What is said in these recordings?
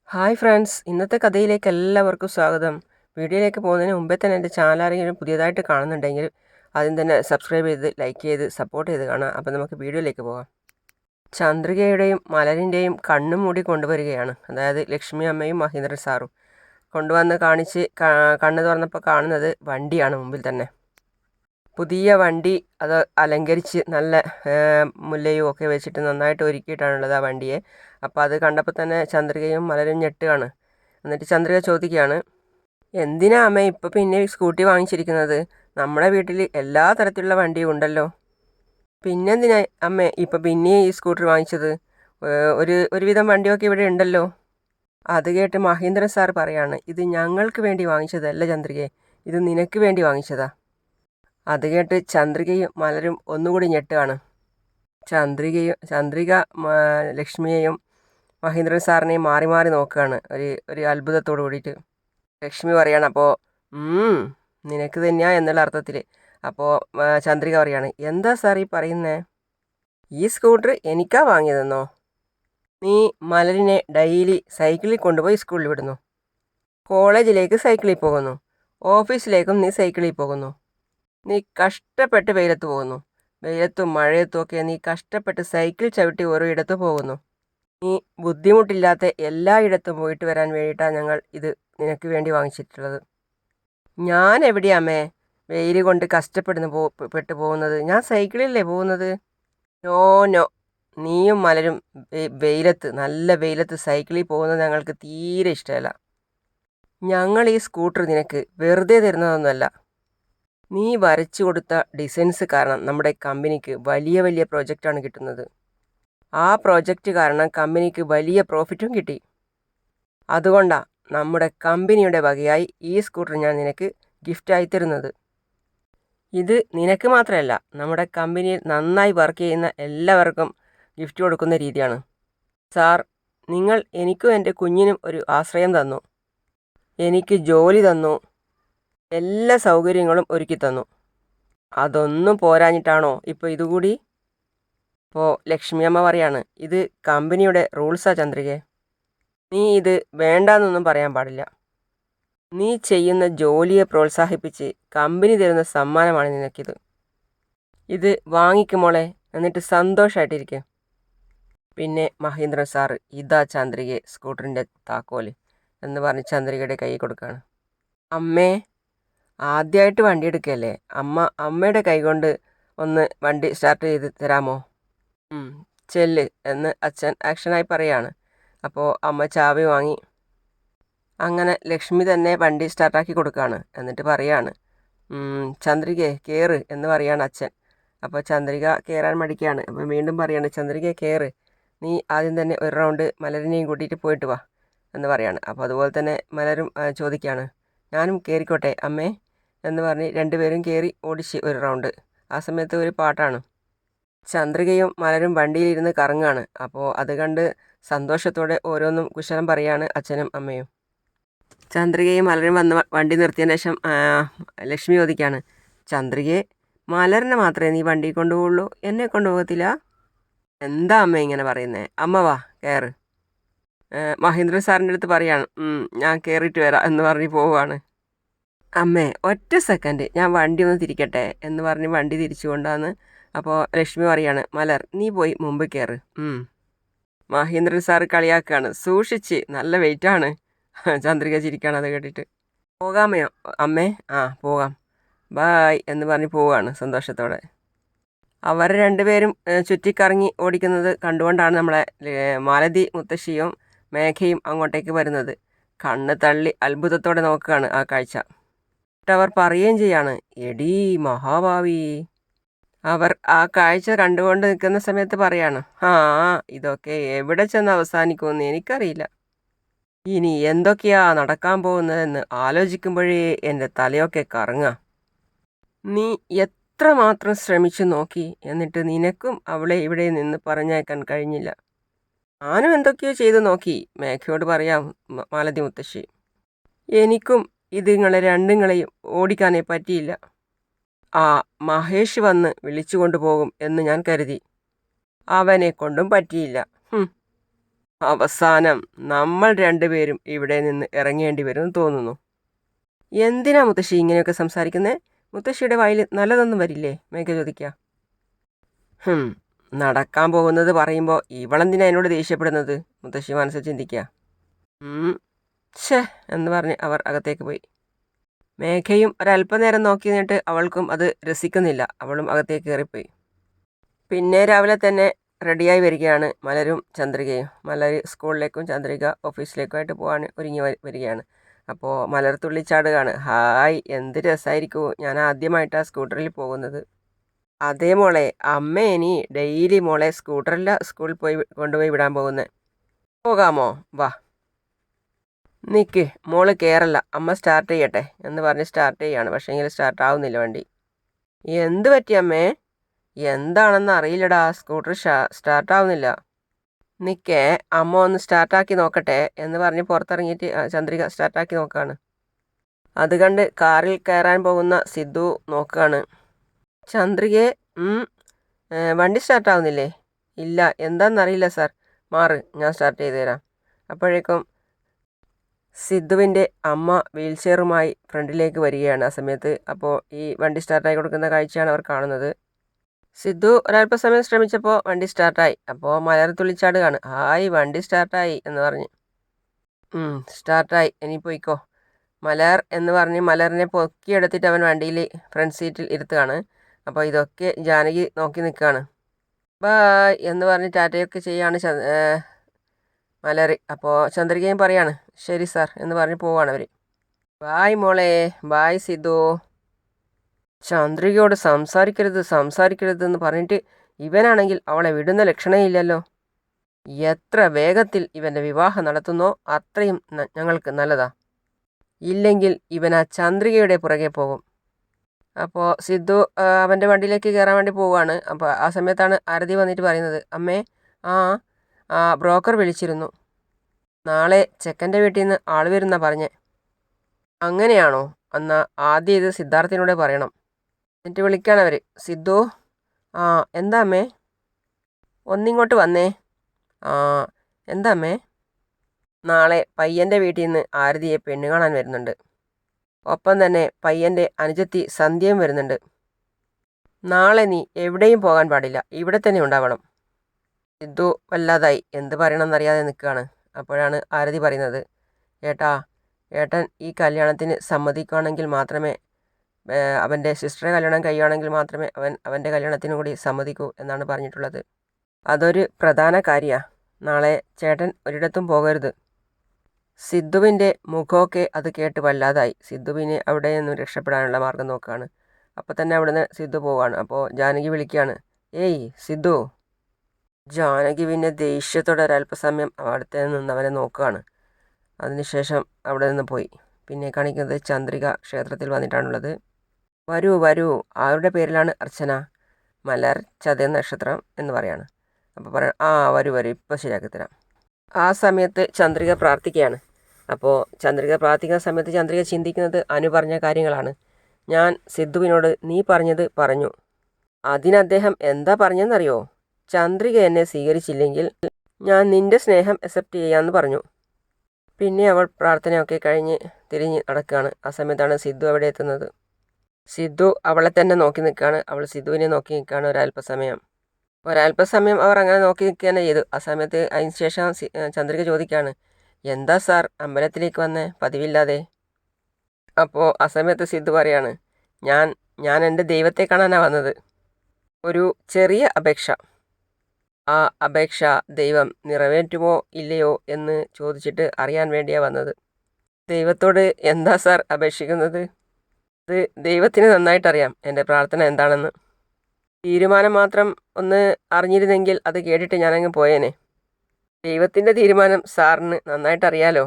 Hi friends, ഇന്നത്തെ കഥയിലേക്ക് എല്ലാവർക്കും സ്വാഗതം. വീഡിയോയിലേക്ക് പോകുന്നതിന് മുമ്പേ തന്നെ എൻ്റെ ചാനൽ ആരെങ്കിലും പുതിയതായിട്ട് കാണുന്നുണ്ടെങ്കിൽ ആദ്യം തന്നെ സബ്സ്ക്രൈബ് ചെയ്ത് ലൈക്ക് ചെയ്ത് സപ്പോർട്ട് ചെയ്ത് കാണാം. അപ്പോൾ നമുക്ക് വീഡിയോയിലേക്ക് പോകാം. ചന്ദ്രികയുടെയും മലരിൻ്റെയും കണ്ണും മൂടി കൊണ്ടുവരികയാണ്. അതായത് ലക്ഷ്മി അമ്മയും മഹേന്ദ്രൻ സാറും കൊണ്ടുവന്ന് കാണിച്ച് കണ്ണ് തുറന്നപ്പോൾ കാണുന്നത് വണ്ടിയാണ് മുമ്പിൽ തന്നെ. പുതിയ വണ്ടി അത് അലങ്കരിച്ച് നല്ല മുല്ലയും ഒക്കെ വെച്ചിട്ട് നന്നായിട്ട് ഒരുക്കിയിട്ടാണുള്ളത് ആ വണ്ടിയെ. അപ്പോൾ അത് കണ്ടപ്പോൾ തന്നെ ചന്ദ്രികയും മലരും ഞെട്ടുകയാണ്. എന്നിട്ട് ചന്ദ്രിക ചോദിക്കുകയാണ്, എന്തിനാ അമ്മ ഇപ്പോൾ പിന്നെ സ്കൂട്ടി വാങ്ങിച്ചിരിക്കുന്നത്? നമ്മുടെ വീട്ടിൽ എല്ലാ തരത്തിലുള്ള വണ്ടിയും ഉണ്ടല്ലോ. പിന്നെന്തിനാ അമ്മ ഇപ്പോൾ പിന്നെയും ഈ സ്കൂട്ടർ വാങ്ങിച്ചത്? ഒരുവിധം വണ്ടിയൊക്കെ ഇവിടെ ഉണ്ടല്ലോ. അത് കേട്ട് മഹേന്ദ്രൻ സാർ പറയാണ്, ഇത് ഞങ്ങൾക്ക് വേണ്ടി വാങ്ങിച്ചതല്ല ചന്ദ്രികയെ, ഇത് നിനക്ക് വേണ്ടി വാങ്ങിച്ചതാ. അത് കേട്ട് ചന്ദ്രികയും മലരും ഒന്നുകൂടി ഞെട്ടുകയാണ്. ചന്ദ്രിക ലക്ഷ്മിയെയും മഹേന്ദ്രൻ സാറിനെയും മാറി മാറി നോക്കുകയാണ് ഒരു അത്ഭുതത്തോടു കൂടിയിട്ട്. ലക്ഷ്മി പറയാണ്, അപ്പോൾ നിനക്ക് തന്നെയാ എന്നുള്ള അർത്ഥത്തിൽ. അപ്പോൾ ചന്ദ്രിക പറയാണ്, എന്താ സാർ ഈ പറയുന്നേ? ഈ സ്കൂട്ടർ എനിക്കാ വാങ്ങിയതെന്നോ? നീ മലരിനെ ഡെയിലി സൈക്കിളിൽ കൊണ്ടുപോയി സ്കൂളിൽ വിടുന്നു, കോളേജിലേക്ക് സൈക്കിളിൽ പോകുന്നു, ഓഫീസിലേക്കും നീ സൈക്കിളിൽ പോകുന്നു, നീ കഷ്ടപ്പെട്ട് വെയിലത്ത് പോകുന്നു, വെയിലത്തും മഴയത്തും ഒക്കെ നീ കഷ്ടപ്പെട്ട് സൈക്കിൾ ചവിട്ടി ഓരോ ഇടത്ത് പോകുന്നു. നീ ബുദ്ധിമുട്ടില്ലാത്ത എല്ലായിടത്തും പോയിട്ട് വരാൻ വേണ്ടിയിട്ടാണ് ഞങ്ങൾ ഇത് നിനക്ക് വേണ്ടി വാങ്ങിച്ചിട്ടുള്ളത്. ഞാൻ എവിടെയാമ്മേ വെയിൽ കൊണ്ട് പെട്ടു പോകുന്നത്? ഞാൻ സൈക്കിളിലല്ലേ പോകുന്നത്. നോ നോ, നീയും മലരും നല്ല വെയിലത്ത് സൈക്കിളിൽ പോകുന്നത് ഞങ്ങൾക്ക് തീരെ ഇഷ്ടമല്ല. ഞങ്ങൾ ഈ സ്കൂട്ടർ നിനക്ക് വെറുതെ തരുന്നതൊന്നുമല്ല. നീ വരച്ചു കൊടുത്ത ഡിസൈൻസ് കാരണം നമ്മുടെ കമ്പനിക്ക് വലിയ വലിയ പ്രോജക്റ്റാണ് കിട്ടുന്നത്. ആ പ്രോജക്റ്റ് കാരണം കമ്പനിക്ക് വലിയ പ്രോഫിറ്റും കിട്ടി. അതുകൊണ്ടാണ് നമ്മുടെ കമ്പനിയുടെ വകയായി ഈ സ്കൂട്ടർ ഞാൻ നിനക്ക് ഗിഫ്റ്റായി തരുന്നത്. ഇത് നിനക്ക് മാത്രമല്ല, നമ്മുടെ കമ്പനിയിൽ നന്നായി വർക്ക് ചെയ്യുന്ന എല്ലാവർക്കും ഗിഫ്റ്റ് കൊടുക്കുന്ന രീതിയാണ്. സാർ, നിങ്ങൾ എനിക്കും എൻ്റെ കുഞ്ഞിനും ഒരു ആശ്രയം തന്നു, എനിക്ക് ജോലി തന്നു, എല്ലാ സൗകര്യങ്ങളും ഒരുക്കി തന്നു. അതൊന്നും പോരാഞ്ഞിട്ടാണോ ഇപ്പോൾ ഇതുകൂടി? അപ്പോൾ ലക്ഷ്മിയമ്മ പറയാണ്, ഇത് കമ്പനിയുടെ റൂൾസാ ചന്ദ്രികയെ. നീ ഇത് വേണ്ടാന്നൊന്നും പറയാൻ പാടില്ല. നീ ചെയ്യുന്ന ജോലിയെ പ്രോത്സാഹിപ്പിച്ച് കമ്പനി തരുന്ന സമ്മാനമാണ് നിനക്കിത്. ഇത് വാങ്ങിക്കുമോളെ, എന്നിട്ട് സന്തോഷമായിട്ടിരിക്കുക. പിന്നെ മഹേന്ദ്രൻ സാറ്, ഇതാ ചന്ദ്രികയെ സ്കൂട്ടറിൻ്റെ താക്കോല് എന്ന് പറഞ്ഞ് ചന്ദ്രികയുടെ കൈ കൊടുക്കുകയാണ്. അമ്മേ, ആദ്യമായിട്ട് വണ്ടി എടുക്കുകയല്ലേ, അമ്മയുടെ കൈ കൊണ്ട് ഒന്ന് വണ്ടി സ്റ്റാർട്ട് ചെയ്ത് തരാമോ? ചെല്ല് എന്ന് അച്ഛൻ ആക്ഷനായി പറയാണ്. അപ്പോൾ അമ്മ ചാവി വാങ്ങി അങ്ങനെ ലക്ഷ്മി തന്നെ വണ്ടി സ്റ്റാർട്ടാക്കി കൊടുക്കുകയാണ്. എന്നിട്ട് പറയാണ്, ചന്ദ്രികയെ കയറ് എന്ന് പറയാണ് അച്ഛൻ. അപ്പോൾ ചന്ദ്രിക കയറാൻ മടിക്കുകയാണ്. അപ്പോൾ വീണ്ടും പറയാണ്, ചന്ദ്രികയെ കയറ്, നീ ആദ്യം തന്നെ ഒരു റൗണ്ട് മലരിനെയും കൂട്ടിയിട്ട് പോയിട്ട് വാ എന്ന് പറയാണ്. അപ്പോൾ അതുപോലെ തന്നെ മലരും ചോദിക്കുകയാണ്, ഞാനും കയറിക്കോട്ടെ അമ്മേ എന്ന് പറഞ്ഞ് രണ്ടുപേരും കയറി ഓടിച്ച് ഒരു റൗണ്ട്. ആ സമയത്ത് ഒരു പാട്ടാണ്. ചന്ദ്രികയും മലരും വണ്ടിയിലിരുന്ന് കറങ്ങാണ്. അപ്പോൾ അത് കണ്ട് സന്തോഷത്തോടെ ഓരോന്നും കുശലം പറയാണ് അച്ഛനും അമ്മയും. ചന്ദ്രികയും മലരും വന്ന് വണ്ടി നിർത്തിയതിന് ശേഷം ലക്ഷ്മി ചോദിക്കുകയാണ്, ചന്ദ്രികയെ, മലറിനെ മാത്രമേ നീ വണ്ടി കൊണ്ടുപോകുള്ളൂ, എന്നെ കൊണ്ടുപോകത്തില്ല? എന്താ അമ്മ ഇങ്ങനെ പറയുന്നേ? അമ്മ വാ കയറ്. മഹേന്ദ്രൻ സാറിൻ്റെ അടുത്ത് പറയാണ്, ഞാൻ കയറിയിട്ട് വരാം എന്ന് പറഞ്ഞ് പോവുകയാണ്. അമ്മേ, ഒറ്റ സെക്കൻഡ്, ഞാൻ വണ്ടി ഒന്ന് തിരിക്കട്ടെ എന്ന് പറഞ്ഞ് വണ്ടി തിരിച്ചു കൊണ്ടാന്ന്. അപ്പോൾ ലക്ഷ്മി പറയാണ്, മലർ നീ പോയി മുമ്പ് കയറ്. മഹേന്ദ്രൻ സാറ് കളിയാക്കുകയാണ്, സൂക്ഷിച്ച്, നല്ല വെയിറ്റാണ്. ചന്ദ്രിക ചിരിക്കുകയാണ് അത് കേട്ടിട്ട്. പോകാമയോ അമ്മേ? പോകാം, ബായ് എന്ന് പറഞ്ഞ് പോവുകയാണ് സന്തോഷത്തോടെ. അവർ രണ്ടുപേരും ചുറ്റിക്കറങ്ങി ഓടിക്കുന്നത് കണ്ടുകൊണ്ടാണ് നമ്മളെ മാലതി മുത്തശ്ശിയും മേഘയും അങ്ങോട്ടേക്ക് വരുന്നത്. കണ്ണ് തള്ളി അത്ഭുതത്തോടെ നോക്കുകയാണ് ആ കാഴ്ച. അവർ പറയുകയും ചെയ്യാണ്, എടീ മഹാഭാവി. അവർ ആ കാഴ്ച കണ്ടുകൊണ്ട് നിൽക്കുന്ന സമയത്ത് പറയാണ്, ഇതൊക്കെ എവിടെ ചെന്ന് അവസാനിക്കുമെന്ന് എനിക്കറിയില്ല. ഇനി എന്തൊക്കെയാ നടക്കാൻ പോകുന്നതെന്ന് ആലോചിക്കുമ്പോഴേ എൻ്റെ തലയൊക്കെ കറങ്ങാം. നീ എത്രമാത്രം ശ്രമിച്ചു നോക്കി, എന്നിട്ട് നിനക്കും അവളെ ഇവിടെ നിന്ന് പറഞ്ഞേക്കാൻ കഴിഞ്ഞില്ല. ഞാനും എന്തൊക്കെയോ ചെയ്തു നോക്കി, മേഘയോട് പറയാം മാലതി മുത്തശ്ശി. എനിക്കും ഇതുങ്ങളെ രണ്ടുങ്ങളെയും ഓടിക്കാനേ പറ്റിയില്ല. ആ മഹേഷ് വന്ന് വിളിച്ചു കൊണ്ടുപോകും എന്ന് ഞാൻ കരുതി, അവനെ കൊണ്ടും പറ്റിയില്ല. അവസാനം നമ്മൾ രണ്ടുപേരും ഇവിടെ നിന്ന് ഇറങ്ങേണ്ടി വരും തോന്നുന്നു. എന്തിനാ മുത്തശ്ശി ഇങ്ങനെയൊക്കെ സംസാരിക്കുന്നേ? മുത്തശ്ശിയുടെ വായിൽ നല്ലതൊന്നും വരില്ലേ? മേഘ ചോദിക്കുക. നടക്കാൻ പോകുന്നത് പറയുമ്പോൾ ഇവളെന്തിനാ എന്നോട് ദേഷ്യപ്പെടുന്നത്? മുത്തശ്ശി മനസ്സിൽ ചിന്തിക്കുക. ഛേ എന്ന് പറഞ്ഞ് അവർ അകത്തേക്ക് പോയി. മേഘയും ഒരല്പനേരം നോക്കി നിന്നിട്ട് അവൾക്കും അത് രസിക്കുന്നില്ല. അവളും അകത്തേക്ക് കയറിപ്പോയി. പിന്നെ രാവിലെ തന്നെ റെഡിയായി വരികയാണ് മലരും ചന്ദ്രികയും. മലർ സ്കൂളിലേക്കും ചന്ദ്രിക ഓഫീസിലേക്കുമായിട്ട് പോകാൻ ഒരുങ്ങി വരികയാണ്. അപ്പോൾ മലർ തുള്ളിച്ചാടുകയാണ്. ഹായ്, എന്ത് രസമായിരിക്കും, ഞാൻ ആദ്യമായിട്ടാണ് സ്കൂട്ടറിൽ പോകുന്നത്. അതേ മോളെ, അമ്മ ഇനി ഡെയിലി മോളെ സ്കൂട്ടറില്ല സ്കൂളിൽ പോയി കൊണ്ടുപോയി വിടാൻ പോകുന്നത്. പോകാമോ? വാ. നിൽക്ക്, മോള് കയറല്ല, അമ്മ സ്റ്റാർട്ട് ചെയ്യട്ടെ എന്ന് പറഞ്ഞ് സ്റ്റാർട്ട് ചെയ്യാണ്. പക്ഷേ എങ്കിൽ സ്റ്റാർട്ട് ആവുന്നില്ല വണ്ടി. എന്ത് പറ്റി അമ്മേ? എന്താണെന്ന് അറിയില്ലടാ, സ്കൂട്ടർ സ്റ്റാർട്ടാവുന്നില്ല. നിൽക്കേ, അമ്മ ഒന്ന് സ്റ്റാർട്ടാക്കി നോക്കട്ടെ എന്ന് പറഞ്ഞ് പുറത്തിറങ്ങിയിട്ട് ചന്ദ്രിക സ്റ്റാർട്ടാക്കി നോക്കുകയാണ്. അത് കണ്ട് കാറിൽ കയറാൻ പോകുന്ന സിദ്ധു നോക്കുകയാണ്. ചന്ദ്രികയെ, വണ്ടി സ്റ്റാർട്ടാവുന്നില്ലേ? ഇല്ല, എന്താണെന്നറിയില്ല സാർ, മാറ്, ഞാൻ സ്റ്റാർട്ട് ചെയ്ത് തരാം. അപ്പോഴേക്കും സിദ്ധുവിൻ്റെ അമ്മ വീൽ ചെയറുമായി ഫ്രണ്ടിലേക്ക് വരികയാണ് ആ സമയത്ത്. അപ്പോൾ ഈ വണ്ടി സ്റ്റാർട്ടായി കൊടുക്കുന്ന കാഴ്ചയാണ് അവർ കാണുന്നത്. സിദ്ധു ഒരല്പസമയം ശ്രമിച്ചപ്പോൾ വണ്ടി സ്റ്റാർട്ടായി. അപ്പോൾ മലർ തുള്ളിച്ചാടുകയാണ്. ഹായ്, വണ്ടി സ്റ്റാർട്ടായി എന്ന് പറഞ്ഞ്. സ്റ്റാർട്ടായി, ഇനി പോയിക്കോ. മലർ എന്ന് പറഞ്ഞ് മലറിനെ പൊക്കിയെടുത്തിട്ട് അവൻ വണ്ടിയിൽ ഫ്രണ്ട് സീറ്റിൽ ഇരുത്തുകയാണ്. അപ്പോൾ ഇതൊക്കെ ജാനകി നോക്കി നിൽക്കുകയാണ്. ബായ് എന്ന് പറഞ്ഞ് ടാറ്റയൊക്കെ ചെയ്യാണ് മലർ. അപ്പോൾ ചന്ദ്രികയും പറയാണ് ശരി സാർ എന്ന് പറഞ്ഞ് പോവാണ് അവർ. ബായ് മോളെ, ബായ് സിദ്ധു. ചന്ദ്രികയോട് സംസാരിക്കരുത് എന്ന് പറഞ്ഞിട്ട് ഇവനാണെങ്കിൽ അവളെ വിടുന്ന ലക്ഷണമില്ലല്ലോ. എത്ര വേഗത്തിൽ ഇവൻ്റെ വിവാഹം നടത്തുന്നോ അത്രയും ഞങ്ങൾക്ക് നല്ലതാ. ഇല്ലെങ്കിൽ ഇവൻ ആ ചന്ദ്രികയുടെ പുറകെ പോകും. അപ്പോൾ സിദ്ധു അവൻ്റെ വണ്ടിയിലേക്ക് കയറാൻ വേണ്ടി പോവുകയാണ്. അപ്പോൾ ആ സമയത്താണ് ആരതി വന്നിട്ട് പറയുന്നത്, അമ്മേ, ബ്രോക്കർ വിളിച്ചിരുന്നു, നാളെ ചെക്കൻ്റെ വീട്ടിൽ നിന്ന് ആൾ വരുന്ന പറഞ്ഞേ. അങ്ങനെയാണോ? എന്നാൽ ആദ്യം ഇത് സിദ്ധാർത്ഥിനോട് പറയണം. എന്നിട്ട് വിളിക്കാണവർ. സിദ്ധു, എന്താ അമ്മേ? ഒന്നിങ്ങോട്ട് വന്നേ. എന്താ അമ്മേ? നാളെ പയ്യൻ്റെ വീട്ടിൽ നിന്ന് ആരതിയെ പെണ്ണ് കാണാൻ വരുന്നുണ്ട്. ഒപ്പം തന്നെ പയ്യൻ്റെ അനുജത്തി സന്ധ്യയും വരുന്നുണ്ട്. നാളെ നീ എവിടെയും പോകാൻ പാടില്ല, ഇവിടെ തന്നെ ഉണ്ടാവണം. സിദ്ധു വല്ലാതായി, എന്ത് പറയണമെന്നറിയാതെ നിൽക്കുകയാണ്. അപ്പോഴാണ് ആരതി പറയുന്നത്, ഏട്ടൻ ഈ കല്യാണത്തിന് സമ്മതിക്കുകയാണെങ്കിൽ മാത്രമേ, അവൻ്റെ സിസ്റ്ററെ കല്യാണം കഴിയുകയാണെങ്കിൽ മാത്രമേ അവൻ്റെ കല്യാണത്തിന് കൂടി സമ്മതിക്കൂ എന്നാണ് പറഞ്ഞിട്ടുള്ളത്. അതൊരു പ്രധാന കാര്യമാണ്. നാളെ ചേട്ടൻ ഒരിടത്തും പോകരുത്. സിദ്ധുവിൻ്റെ മുഖമൊക്കെ അത് കേട്ട് വല്ലാതായി. സിദ്ധുവിന് അവിടെ നിന്നും രക്ഷപ്പെടാനുള്ള മാർഗം നോക്കുകയാണ്. അപ്പോൾ തന്നെ അവിടുന്ന് സിദ്ധു പോവുകയാണ്. അപ്പോൾ ജാനകി വിളിക്കുകയാണ്, ഏയ് സിദ്ധു. ജാനകി പിന്നെ ദേഷ്യത്തോടെ ഒരല്പസമയം അവിടുത്തെ നിന്ന് അവനെ നോക്കുകയാണ്. അതിനുശേഷം അവിടെ നിന്ന് പോയി. പിന്നെ കാണിക്കുന്നത് ചന്ദ്രിക ക്ഷേത്രത്തിൽ വന്നിട്ടാണുള്ളത്. വരൂ വരൂ, ആരുടെ പേരിലാണ് അർച്ചന? മലർ ചതയ നക്ഷത്രം എന്ന് പറയാണ്. അപ്പോൾ വരൂ ഇപ്പോൾ ശരിയാക്കി തരാം. ആ സമയത്ത് ചന്ദ്രിക പ്രാർത്ഥിക്കുകയാണ്. അപ്പോൾ ചന്ദ്രിക പ്രാർത്ഥിക്കുന്ന സമയത്ത് ചന്ദ്രിക ചിന്തിക്കുന്നത് അനു പറഞ്ഞ കാര്യങ്ങളാണ്. ഞാൻ സിദ്ധുവിനോട് നീ പറഞ്ഞത് പറഞ്ഞു. അതിന് അദ്ദേഹം എന്താ പറഞ്ഞെന്നറിയോ? ചന്ദ്രിക എന്നെ സ്വീകരിച്ചില്ലെങ്കിൽ ഞാൻ നിൻ്റെ സ്നേഹം അക്സെപ്റ്റ് ചെയ്യാമെന്ന് പറഞ്ഞു. പിന്നെ അവൾ പ്രാർത്ഥനയൊക്കെ കഴിഞ്ഞ് തിരിഞ്ഞ് നടക്കുകയാണ്. ആ സമയത്താണ് സിദ്ധു അവിടെ എത്തുന്നത്. സിദ്ധു അവളെ തന്നെ നോക്കി നിൽക്കുകയാണ്. അവൾ സിദ്ധുവിനെ നോക്കി നിൽക്കുകയാണ് ഒരല്പസമയം അവർ അങ്ങനെ നോക്കി നിൽക്കുക തന്നെ ചെയ്തു. ആ സമയത്ത് അതിന് ശേഷം ചന്ദ്രിക ചോദിക്കുകയാണ്, എന്താ സാർ അമ്പലത്തിലേക്ക് വന്നേ പതിവില്ലാതെ? അപ്പോൾ ആ സമയത്ത് സിദ്ധു പറയാണ്, ഞാൻ എൻ്റെ ദൈവത്തെ കാണാനാണ് വന്നത്. ഒരു ചെറിയ അപേക്ഷ. ആ അപേക്ഷ ദൈവം നിറവേറ്റുമോ ഇല്ലയോ എന്ന് ചോദിച്ചിട്ട് അറിയാൻ വേണ്ടിയാണ് വന്നത്. ദൈവത്തോട് എന്താ സാർ അപേക്ഷിക്കുന്നത്? അത് ദൈവത്തിന് നന്നായിട്ടറിയാം എൻ്റെ പ്രാർത്ഥന എന്താണെന്ന്. തീരുമാനം മാത്രം ഒന്ന് അറിഞ്ഞിരുന്നെങ്കിൽ അത് കേട്ടിട്ട് ഞാനങ്ങ് പോയേനെ. ദൈവത്തിൻ്റെ തീരുമാനം സാറിന് നന്നായിട്ടറിയാലോ.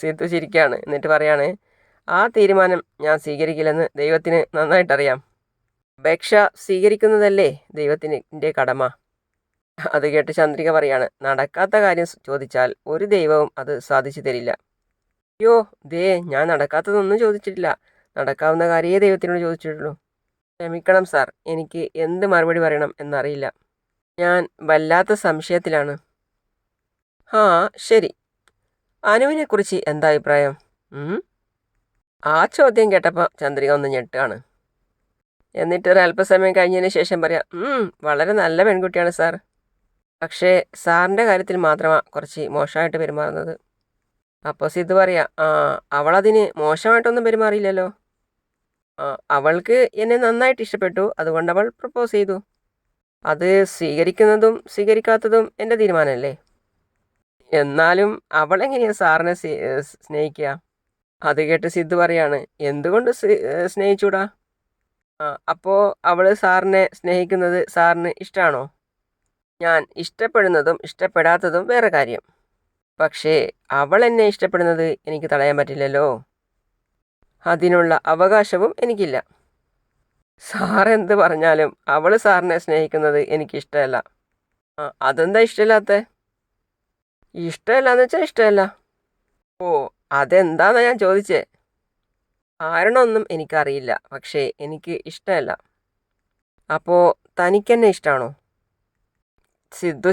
സിദ്ധു ചിരിക്കുകയാണ്. എന്നിട്ട് പറയാണ്, ആ തീരുമാനം ഞാൻ സ്വീകരിക്കില്ലെന്ന് ദൈവത്തിന് നന്നായിട്ടറിയാം. അപേക്ഷ സ്വീകരിക്കുന്നതല്ലേ ദൈവത്തിൻ്റെ കടമ. അത് കേട്ട് ചന്ദ്രിക പറയാണ്, നടക്കാത്ത കാര്യം ചോദിച്ചാൽ ഒരു ദൈവവും അത് സാധിച്ചു തരില്ല. അയ്യോ ഞാൻ നടക്കാത്തതൊന്നും ചോദിച്ചിട്ടില്ല, നടക്കാവുന്ന കാര്യമേ ദൈവത്തിനോട് ചോദിച്ചിട്ടുള്ളൂ. ക്ഷമിക്കണം സാർ, എനിക്ക് എന്ത് മറുപടി പറയണം എന്നറിയില്ല. ഞാൻ വല്ലാത്ത സംശയത്തിലാണ്. ആ ശരി. അനുവിനെക്കുറിച്ച് എന്താ അഭിപ്രായം? ഉം? ആ ചോദ്യം കേട്ടപ്പോൾ ചന്ദ്രിക ഒന്ന് ഞെട്ടുകയാണ്. എന്നിട്ട് ഒരല്പസമയം കഴിഞ്ഞതിന് ശേഷം പറയാം, വളരെ നല്ല പെൺകുട്ടിയാണ് സാർ. പക്ഷേ സാറിൻ്റെ കാര്യത്തിൽ മാത്രമാണ് കുറച്ച് മോശമായിട്ട് പെരുമാറുന്നത്. അപ്പോൾ സിദ്ധു പറയാം, അവളതിന് മോശമായിട്ടൊന്നും പെരുമാറിയില്ലല്ലോ. അവൾക്ക് എന്നെ നന്നായിട്ട് ഇഷ്ടപ്പെട്ടു, അതുകൊണ്ട് അവൾ പ്രപ്പോസ് ചെയ്തു. അത് സ്വീകരിക്കുന്നതും സ്വീകരിക്കാത്തതും എൻ്റെ തീരുമാനമല്ലേ. എന്നാലും അവളെങ്ങനെയാണ് സാറിനെ സ്നേഹിക്കുക? അത് കേട്ട് സിദ്ധു പറയാണ്, എന്തുകൊണ്ട് സ്നേഹിച്ചൂടാ? അപ്പോൾ അവൾ സാറിനെ സ്നേഹിക്കുന്നത് സാറിന് ഇഷ്ടമാണോ? ഞാൻ ഇഷ്ടപ്പെടുന്നതും ഇഷ്ടപ്പെടാത്തതും വേറെ കാര്യം. പക്ഷേ അവൾ എന്നെ ഇഷ്ടപ്പെടുന്നത് എനിക്ക് തടയാൻ പറ്റില്ലല്ലോ. അതിനുള്ള അവകാശവും എനിക്കില്ല. സാർ എന്ത് പറഞ്ഞാലും അവൾ സാറിനെ സ്നേഹിക്കുന്നത് എനിക്കിഷ്ടമല്ല. അതെന്താ ഇഷ്ടമില്ലാത്ത? ഇഷ്ടമല്ലാന്ന് വെച്ചാൽ ഇഷ്ടമല്ല. ഓ, അതെന്താന്നാ ഞാൻ ചോദിച്ചേ. കാരണമൊന്നും എനിക്കറിയില്ല, പക്ഷേ എനിക്ക് ഇഷ്ടമല്ല. അപ്പോൾ തനിക്കെന്നെ ഇഷ്ടമാണോ? സിദ്ധു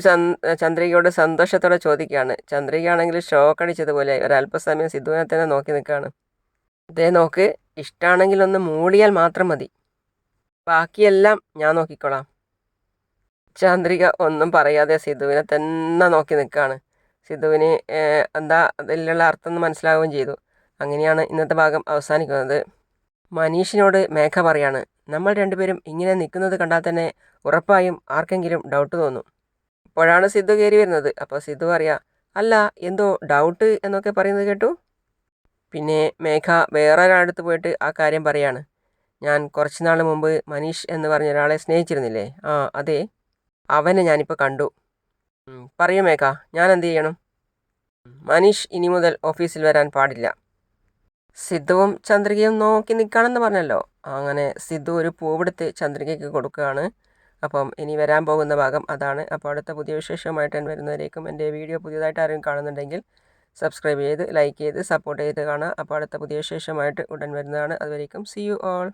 ചന്ദ്രികയോട് സന്തോഷത്തോടെ ചോദിക്കുകയാണ്. ചന്ദ്രികയാണെങ്കിൽ ഷോക്കടിച്ചതുപോലെ ഒരല്പസമയം സിദ്ധുവിനെ തന്നെ നോക്കി നിൽക്കുകയാണ്. ഇതേ നോക്ക്, ഇഷ്ടമാണെങ്കിൽ ഒന്ന് മൂളിയാൽ മാത്രം മതി, ബാക്കിയെല്ലാം ഞാൻ നോക്കിക്കോളാം. ചന്ദ്രിക ഒന്നും പറയാതെ സിദ്ധുവിനെ തന്നെ നോക്കി നിൽക്കുകയാണ്. സിദ്ധുവിന് എന്താ അതിലുള്ള അർത്ഥം എന്ന് മനസ്സിലാവുകയും ചെയ്തു. അങ്ങനെയാണ് ഇന്നത്തെ ഭാഗം അവസാനിക്കുന്നത്. മനീഷിനോട് മേഘ പറയാണ്, നമ്മൾ രണ്ടുപേരും ഇങ്ങനെ നിൽക്കുന്നത് കണ്ടാൽ തന്നെ ഉറപ്പായും ആർക്കെങ്കിലും ഡൗട്ട് തോന്നും. അപ്പോഴാണ് സിദ്ധു കയറി വരുന്നത്. അപ്പോൾ സിദ്ധു പറയാം, അല്ല എന്തോ ഡൗട്ട് എന്നൊക്കെ പറയുന്നത് കേട്ടു. പിന്നെ മേഘ വേറെ ഒരാളടുത്ത് പോയിട്ട് ആ കാര്യം പറയാണ്. ഞാൻ കുറച്ച് നാൾ മുമ്പ് മനീഷ് എന്ന് പറഞ്ഞ ഒരാളെ സ്നേഹിച്ചിരുന്നില്ലേ? അതെ, അവനെ ഞാനിപ്പോൾ കണ്ടു. പറയൂ മേഘ, ഞാൻ എന്ത് ചെയ്യണം? മനീഷ് ഇനി മുതൽ ഓഫീസിൽ വരാൻ പാടില്ല. സിദ്ധുവും ചന്ദ്രികയും നോക്കി നിൽക്കുകയാണെന്ന് പറഞ്ഞല്ലോ. അങ്ങനെ സിദ്ധു ഒരു പൂവെടുത്ത് ചന്ദ്രികയ്ക്ക് കൊടുക്കുകയാണ്. അപ്പം ഇനി വരാൻ പോകുന്ന ഭാഗം അതാണ്. അപ്പോൾ അടുത്ത പുതിയ വിശേഷമായിട്ട് ഞാൻ വരുന്നവരേക്കും എൻ്റെ വീഡിയോ പുതിയതായിട്ട് ആരും കാണുന്നുണ്ടെങ്കിൽ സബ്സ്ക്രൈബ് ചെയ്ത് ലൈക്ക് ചെയ്ത് സപ്പോർട്ട് ചെയ്ത് കാണുക. അപ്പോൾ അടുത്ത പുതിയ വിശേഷമായിട്ട് ഉടൻ വരുന്നതാണ്. അതുവരേക്കും സീ യു ഓൾ.